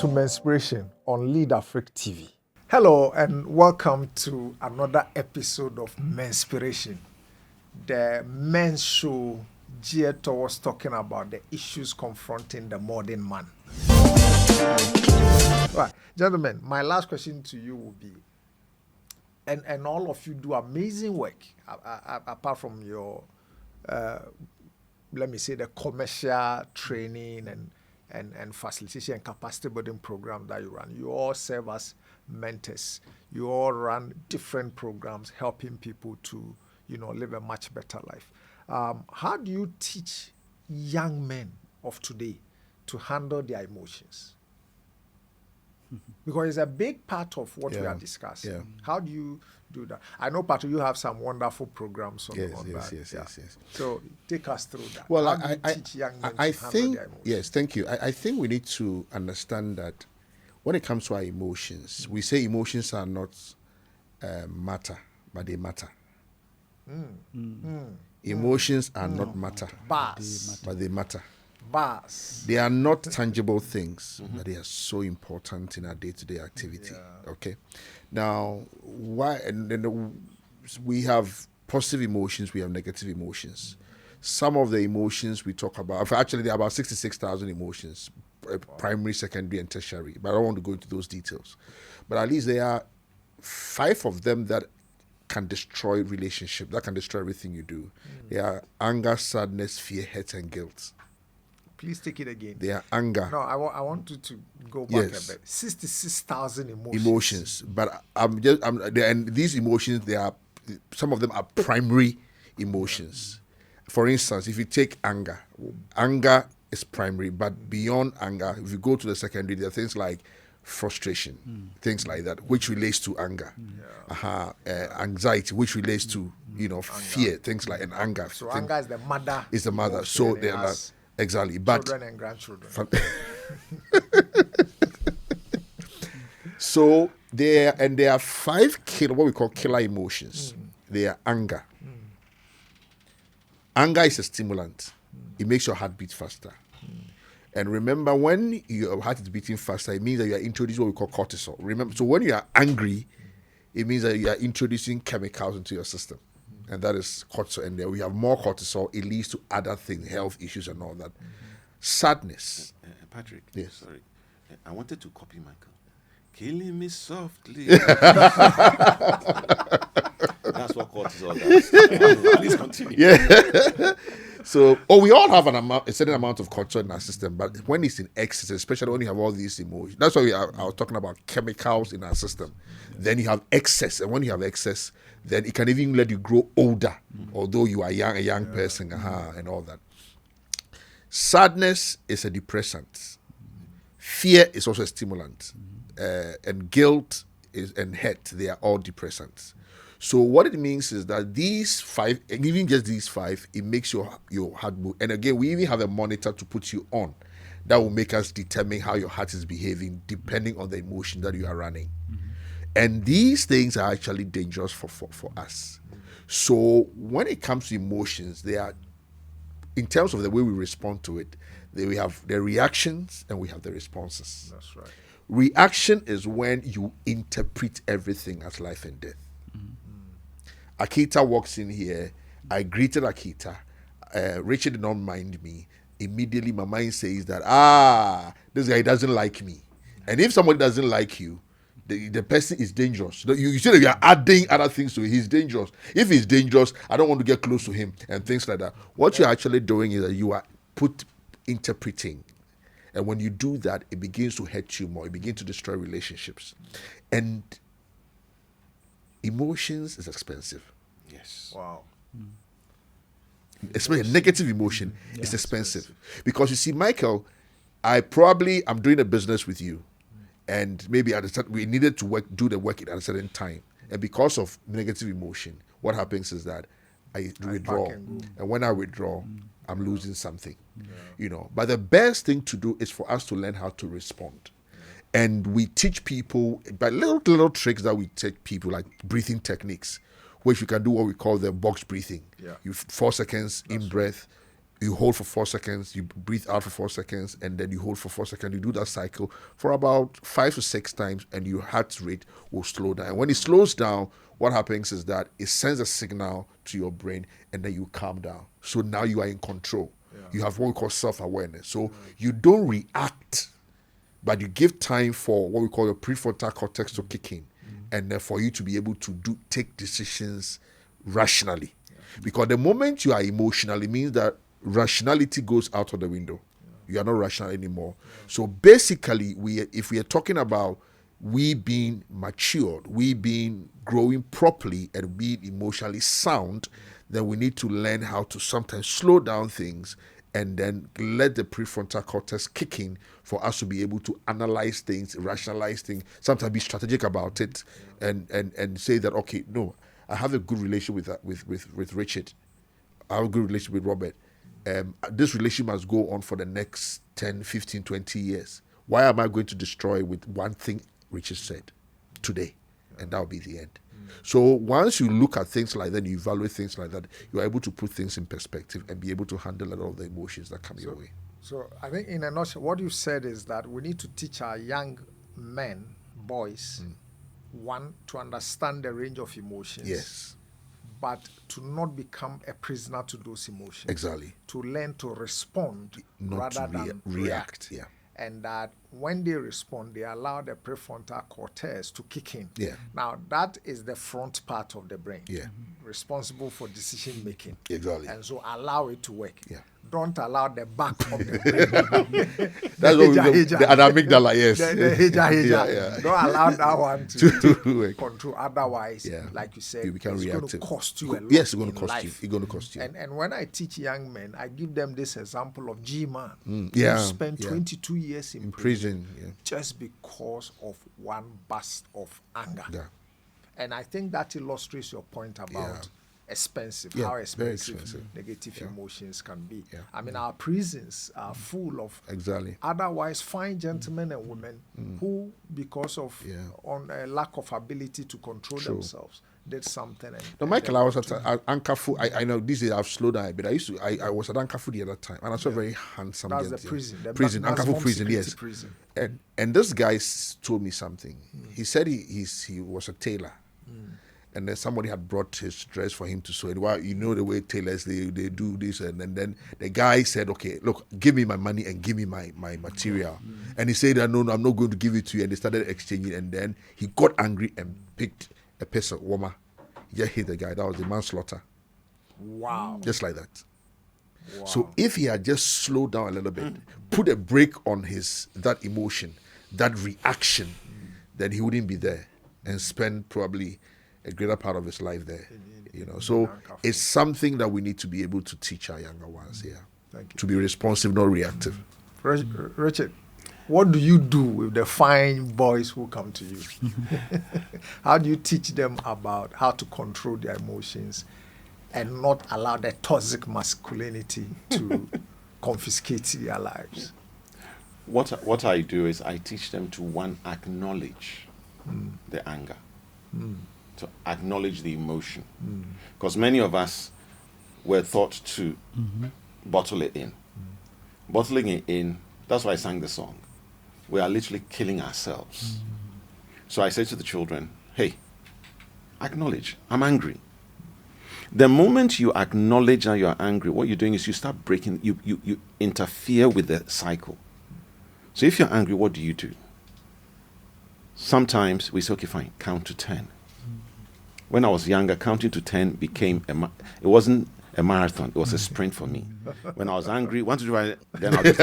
to Menspiration on Lead Africa TV. Hello and welcome to another episode of Menspiration, the men's show geared towards talking about the issues confronting the modern man. Right, gentlemen, my last question to you will be, and all of you do amazing work, apart from your, let me say, the commercial training and facilitation and capacity building program that you run. You all serve as mentors. You all run different programs helping people to, live a much better life. How do you teach young men of today to handle their emotions? Because it's a big part of what we are discussing. Yeah. How do you do that? I know, Pato, you have some wonderful programs on that. Yes. So take us through that. Well, How do you teach young men to handle their emotions? Yes, thank you. I think we need to understand that when it comes to our emotions, we say emotions are not matter, but they matter. Emotions are not matter, but they matter. They are not tangible things, but they are so important in our day-to-day activity. Yeah. Okay. Now, why? And then we have positive emotions, we have negative emotions. Some of the emotions we talk about, actually, there are about 66,000 emotions, primary, secondary, and tertiary. But I don't want to go into those details. But at least there are 5 of them that can destroy relationship, that can destroy everything you do. They are anger, sadness, fear, hate, and guilt. Please take it again. They are anger. No, I want you to go back a bit. 66,000 emotions. Emotions, but and these emotions, some of them are primary emotions. For instance, if you take anger is primary, but beyond anger, if you go to the secondary, there are things like frustration, things like that, which relates to anger. Anxiety, which relates to fear, things like and anger. So anger is the mother. Is the mother. So they are exactly, but children and grandchildren. So there are 5 what we call killer emotions. They are anger. Anger is a stimulant. It makes your heart beat faster. And remember, when your heart is beating faster, it means that you are introducing what we call cortisol. Remember, so when you are angry, it means that you are introducing chemicals into your system. And that is cortisol. And then we have more cortisol. It leads to other things, health issues and all that. Sadness. Patrick, yes. Sorry. I wanted to copy Michael. Killing me softly. That's what cortisol does. Please continue. Yeah. So, we all have a certain amount of cortisol in our system, but when it's in excess, especially when you have all these emotions, that's why I was talking about chemicals in our system. Then you have excess, and when you have excess, then it can even let you grow older, although you are a young person, and all that. Sadness is a depressant. Fear is also a stimulant. And guilt and hate, they are all depressants. So what it means is that these 5, and even just these 5, it makes your heart move. And again, we even have a monitor to put you on that will make us determine how your heart is behaving depending on the emotion that you are running. And these things are actually dangerous for us. So when it comes to emotions, they are, in terms of the way we respond to it, we have the reactions and we have the responses. That's right. Reaction is when you interpret everything as life and death. Akita walks in here. I greeted Akita. Richard did not mind me. Immediately, my mind says that, this guy doesn't like me. And if somebody doesn't like you, the person is dangerous. You see that you are adding other things to it. He's dangerous. If he's dangerous, I don't want to get close to him and things like that. What you're actually doing is that you are interpreting. And when you do that, it begins to hurt you more. It begins to destroy relationships. And emotions is expensive. Yes. Wow. Especially a negative emotion is expensive. Because you see, Michael, I'm doing a business with you. And maybe we needed to do the work at a certain time. And because of negative emotion, what happens is that I withdraw. And when I withdraw, I'm losing something. But the best thing to do is for us to learn how to respond. And we teach people by little tricks that we teach people, like breathing techniques, which we can do what we call the box breathing. You 4 seconds in breath, you hold for 4 seconds, you breathe out for 4 seconds, and then you hold for 4 seconds. You do that cycle for about 5 to 6 times, and your heart rate will slow down. And when it slows down, what happens is that it sends a signal to your brain, and then you calm down. So now you are in control. Yeah. You have what we call self-awareness. So you don't react, but you give time for what we call your prefrontal cortex to kick in, and then for you to be able to take decisions rationally. Yeah. Because the moment you are emotional, it means that rationality goes out of the window. Yeah. You are not rational anymore. Yeah. So basically, if we are talking about we being matured, we being growing properly and being emotionally sound, then we need to learn how to sometimes slow down things and then let the prefrontal cortex kick in for us to be able to analyze things, rationalize things, sometimes be strategic about it, and say that, okay, no, I have a good relationship with Richard. I have a good relationship with Robert. This relationship must go on for the next 10, 15, 20 years. Why am I going to destroy with one thing Richard said today? And that will be the end. So once you look at things like that, you evaluate things like that, you are able to put things in perspective and be able to handle a lot of the emotions that come your way. So I think in a nutshell, what you said is that we need to teach our young men, boys, one, to understand the range of emotions. Yes. But to not become a prisoner to those emotions. Exactly. To learn to respond rather than react. Yeah. And that when they respond, they allow the prefrontal cortex to kick in. Yeah. Now, that is the front part of the brain. Yeah. Responsible for decision making. Exactly. And so allow it to work. Yeah. Don't allow the back of the brain. That's what the amygdala, yes. The hija. Yeah. Don't allow that one to control. Otherwise, like you said, it's going to cost you a lot. Yes, it's going to cost life. you. It's going to cost you. And when I teach young men, I give them this example of G-Man. Who spent 22 years in prison just because of one burst of anger. Yeah. And I think that illustrates your point about how expensive negative emotions can be. Yeah. I mean, our prisons are full of otherwise fine gentlemen and women who, because of a lack of ability to control themselves, did something. No, Michael, I was at Ankafu. I know this is I've slowed down, but I was at Ankafu the other time, and I saw a very handsome. That's the prison. Ankafu prison, yes. Prison. And this guy told me something. He said he was a tailor. And then somebody had brought his dress for him to sew it. Well, you know the way tailors, they do this. And then the guy said, okay, look, give me my money and give me my material. And he said, no, I'm not going to give it to you. And they started exchanging. And then he got angry and picked a piece of warmer. He just hit the guy. That was the manslaughter. Wow. Just like that. Wow. So if he had just slowed down a little bit, put a brake on that emotion, that reaction, then he wouldn't be there and spend probably a greater part of his life there, So it's something that we need to be able to teach our younger ones here. Thank you. To be responsive, not reactive. Richard, what do you do with the fine boys who come to you? How do you teach them about how to control their emotions and not allow the toxic masculinity to confiscate their lives? What I do is I teach them to acknowledge the anger. To acknowledge the emotion. Because many of us were taught to bottle it in. Bottling it in, that's why I sang the song. We are literally killing ourselves. So I say to the children, hey, acknowledge, I'm angry. The moment you acknowledge that you're angry, what you're doing is you start breaking, you interfere with the cycle. So if you're angry, what do? Sometimes we say, okay, fine, count to 10. When I was younger, counting to 10 became it wasn't a marathon, it was a sprint for me. When I was angry, 1, 2, 3, then I'll just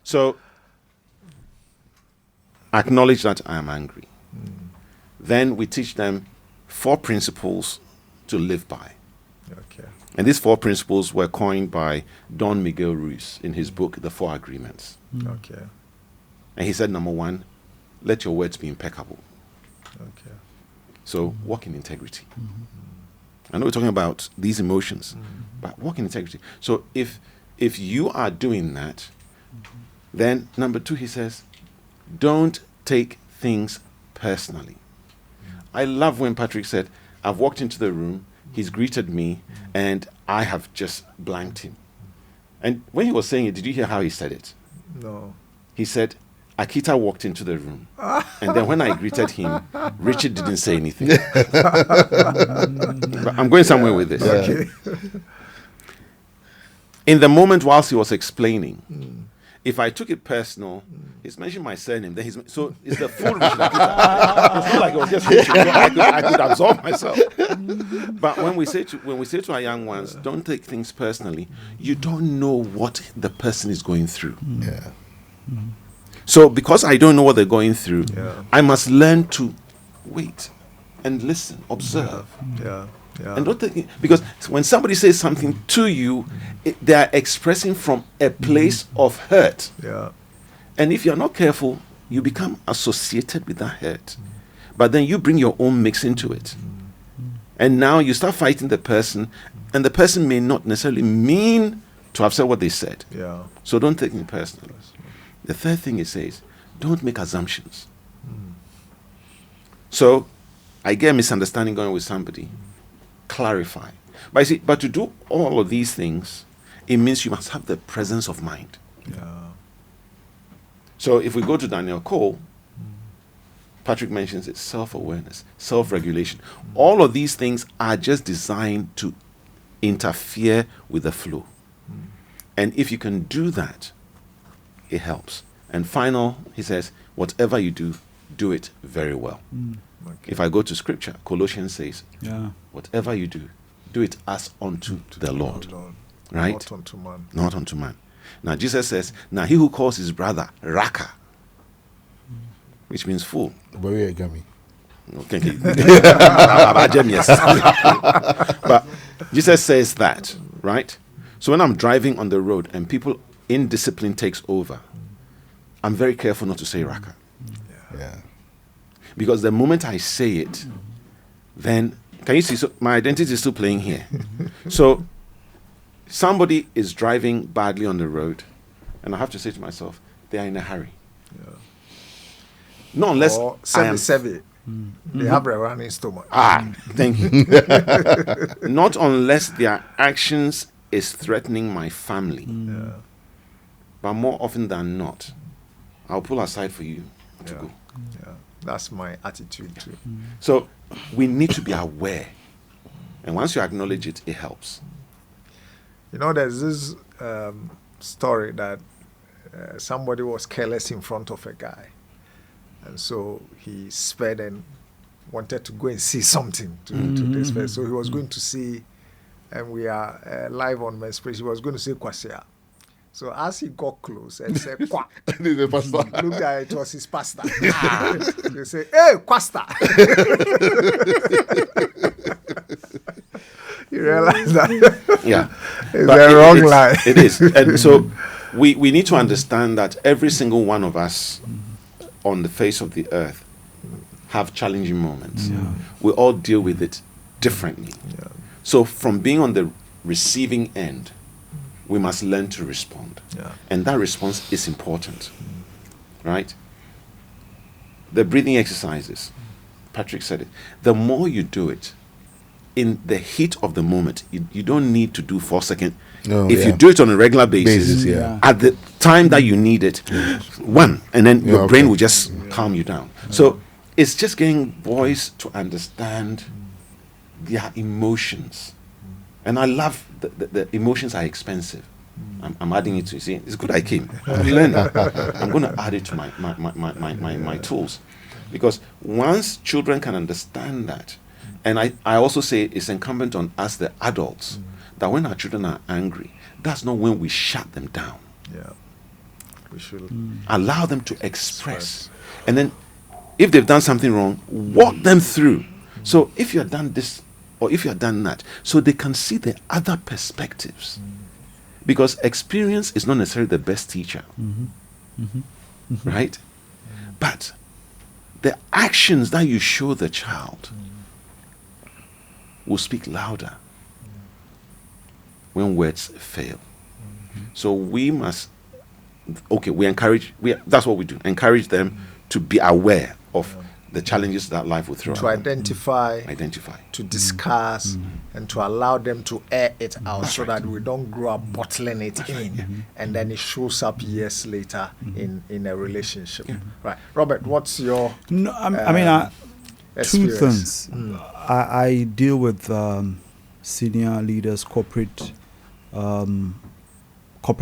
So acknowledge that I am angry. Then we teach them 4 principles to live by. Okay. And these 4 principles were coined by Don Miguel Ruiz in his book, The 4 Agreements. Okay. And he said, number 1, let your words be impeccable. Okay. So walk in integrity. I know we're talking about these emotions, but walk in integrity. So if you are doing that, then number 2, he says, don't take things personally. I love when Patrick said, I've walked into the room he's greeted me, and I have just blanked him. And when he was saying it, did you hear how he said it? No. He said, Akita walked into the room. And then when I greeted him, Richard didn't say anything. But I'm going somewhere with this. Okay. In the moment whilst he was explaining, if I took it personal, he's mentioned my surname. Then so it's the full Richard Akita. It's not like it was just Richard. So I could absolve myself. But when we say to our young ones, don't take things personally. You don't know what the person is going through. Yeah. So because I don't know what they're going through, I must learn to wait and listen, observe. Yeah. And don't think, because when somebody says something to you, they are expressing from a place of hurt. Yeah. And if you're not careful, you become associated with that hurt. But then you bring your own mix into it. And now you start fighting the person, and the person may not necessarily mean to have said what they said. Yeah. So don't take it personally. The third thing it says, don't make assumptions. So I get a misunderstanding going with somebody. Clarify. But you see, but to do all of these things, it means you must have the presence of mind. Yeah. So if we go to Daniel Cole, Patrick mentions it, self-awareness, self-regulation. All of these things are just designed to interfere with the flow. And if you can do that, it helps. And final, he says, whatever you do, do it very well. Okay. If I go to scripture, Colossians says, whatever you do, do it as unto the Lord. Right? Not unto man. Not unto man. Now Jesus says, now he who calls his brother Raka, which means fool. Very agami. Okay. But Jesus says that, right? So when I'm driving on the road and people indiscipline takes over, I'm very careful not to say Raka. Yeah. Because the moment I say it, then, can you see, so my identity is still playing here. So somebody is driving badly on the road, and I have to say to myself, they are in a hurry. Yeah. Not unless or I am... They have a running stomach. Thank you. Not unless their actions is threatening my family. Yeah. But more often than not, I'll pull aside for you to go. Yeah. That's my attitude too. So we need to be aware. And once you acknowledge it, it helps. You know, there's this story that somebody was careless in front of a guy. And so he sped and wanted to go and see something to this person. So he was going to see, and we are live on Menspiration, he was going to see Kwasia. So as he got close and said, Kwa, looked at it, was his pastor. They say, hey, Kwasta. You realize that? Yeah. It's a wrong line. It is. And so we need to understand that every single one of us on the face of the earth have challenging moments. We all deal with it differently. So from being on the receiving end, we must learn to respond. And that response is important. Right? The breathing exercises, Patrick said it. The more you do it, in the heat of the moment, you don't need to do 4 seconds. If you do it on a regular basis, at the time that you need it, and then your brain will just calm you down. So it's just getting boys to understand their emotions. And I love the emotions are expensive. I'm adding it to you. See, it's good I came. I'm learning. I'm going to add it to my tools. Because once children can understand that, and I also say it's incumbent on us, the adults, that when our children are angry, that's not when we shut them down. We should allow them to express. And then if they've done something wrong, walk them through. So if you have done this or if you have done that, so they can see the other perspectives. Because experience is not necessarily the best teacher. Right? But the actions that you show the child will speak louder when words fail. So we must, we encourage, that's what we do, encourage them to be aware of the challenges that life will throw. To identify, to discuss, and to allow them to air it out, so that we don't grow up bottling it in, and then it shows up years later in a relationship. Right, Robert, what's your? No, I mean, two things. I deal with senior leaders, corporate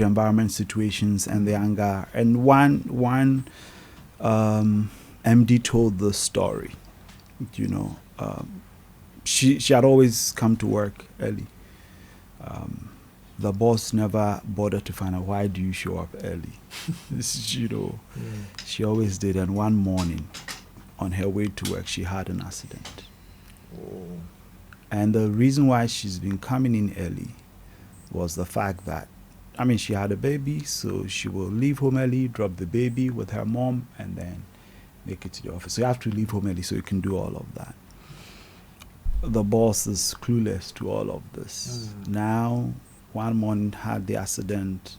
environment situations, and the anger. And one MD told the story. You know, she had always come to work early. The boss never bothered to find out, why do you show up early? You know, she always did. And one morning, on her way to work, she had an accident. Oh. And the reason why she's been coming in early was the fact that, I mean, she had a baby, so she will leave home early, drop the baby with her mom, and then make it to the office. So you have to leave home early so you can do all of that. The boss is clueless to all of this. Now, one morning had the accident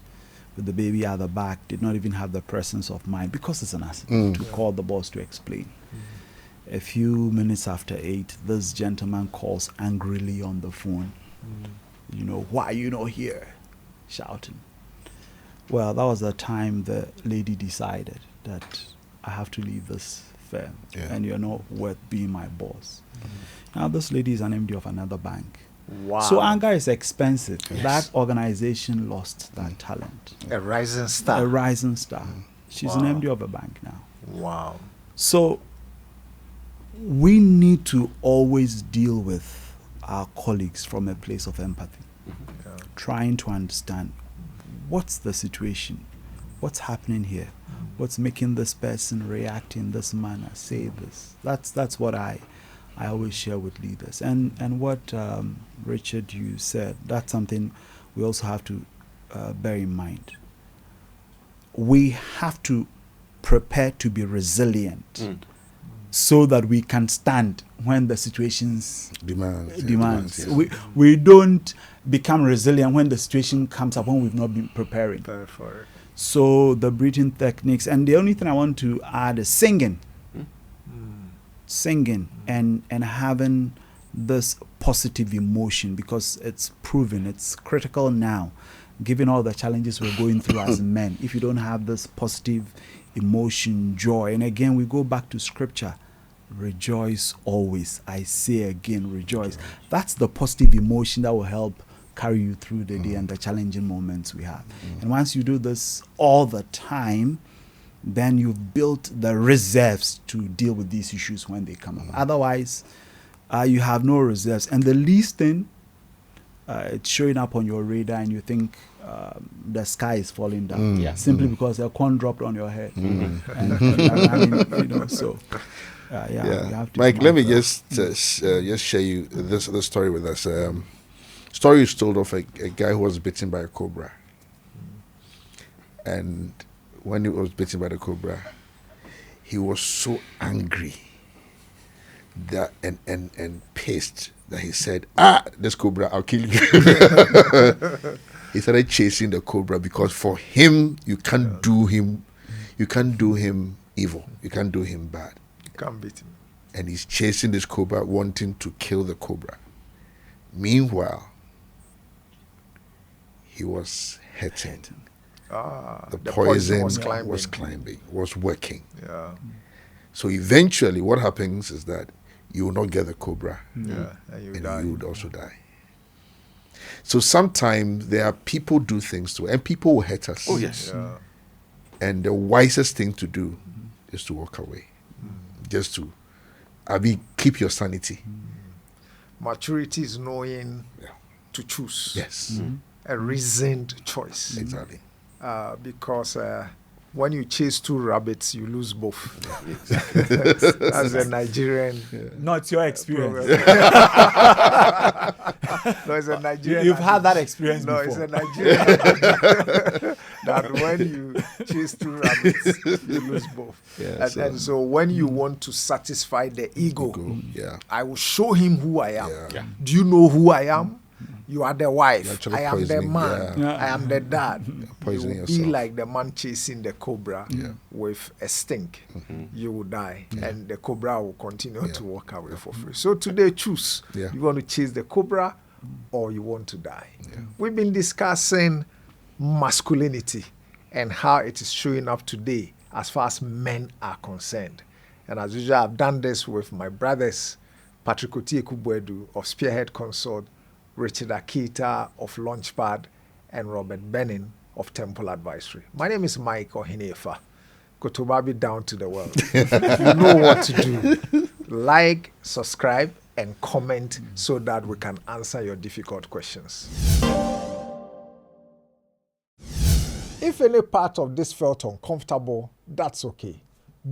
with the baby at the back, did not even have the presence of mind, because it's an accident, to call the boss to explain. A few minutes after 8, this gentleman calls angrily on the phone. You know, why are you not here? Shouting. Well, that was the time the lady decided that I have to leave this firm, and you're not worth being my boss. Now, this lady is an MD of another bank. Wow. So anger is expensive. That organization lost that talent. A rising star. A rising star. She's an MD of a bank now. Wow. So we need to always deal with our colleagues from a place of empathy, trying to understand what's the situation, what's happening here, what's making this person react in this manner, say this. That's what I always share with leaders. And what Richard, you said, that's something we also have to bear in mind. We have to prepare to be resilient so that we can stand when the situations demands. We don't become resilient when the situation comes up, when we've not been preparing. So the breathing techniques, and the only thing I want to add is singing. Singing and having this positive emotion, because it's proven, it's critical now, given all the challenges we're going through as men. If you don't have this positive emotion, joy, and again we go back to scripture, rejoice always. I say again, rejoice. That's the positive emotion that will help carry you through the day and the challenging moments we have. And once you do this all the time, then you've built the reserves to deal with these issues when they come up. Otherwise, you have no reserves. And the least thing, it's showing up on your radar and you think the sky is falling down. Simply because a corn dropped on your head. And I mean, you know, so... you have to Mike, let me just share you this story with us. Story is told of a guy who was bitten by a cobra. And when he was bitten by the cobra, he was so angry that and pissed that he said, this cobra, I'll kill you. He started chasing the cobra because for him, you can't do him evil. You can't do him bad. You can't beat him. And he's chasing this cobra, wanting to kill the cobra. Meanwhile, he was hurting. The poison was climbing, was working. So eventually what happens is that you will not get the cobra, and you would also die. So sometimes there are people do things to, and people will hurt us. Oh yes. And the wisest thing to do is to walk away. Just to keep your sanity. Maturity is knowing to choose. Yes. A reasoned choice. Exactly. Because when you chase two rabbits, you lose both. As a Nigerian. Not your experience. No, it's a Nigerian. You've had that experience before. It's a Nigerian. That when you chase two rabbits, you lose both. And so when you want to satisfy the ego, I will show him who I am. Do you know who I am? You are the wife. You're I am the poisoning, man. yeah. I am the dad. You poisoning will be yourself. like the man chasing the cobra with a stink. You will die, and the cobra will continue to walk away for free. So today, choose. Yeah. You want to chase the cobra, or you want to die. We've been discussing masculinity and how it is showing up today as far as men are concerned. And as usual, I've done this with my brothers, Patrick Otieku of Spearhead Consult, Richard Akita of Launchpad, and Robert Benning of Temple Advisory. My name is Mike Ohinefa. Kotobabi down to the world. You know what to do. Like, subscribe, and comment so that we can answer your difficult questions. If any part of this felt uncomfortable, that's okay.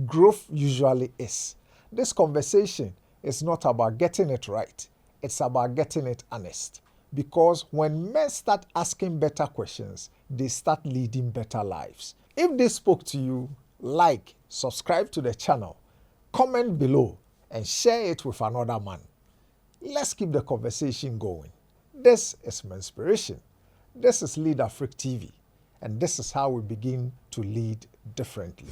Growth usually is. This conversation is not about getting it right. It's about getting it honest. Because when men start asking better questions, they start leading better lives. If this spoke to you, like, subscribe to the channel, comment below, and share it with another man. Let's keep the conversation going. This is Menspiration. This is Lead Africa TV. And this is how we begin to lead differently.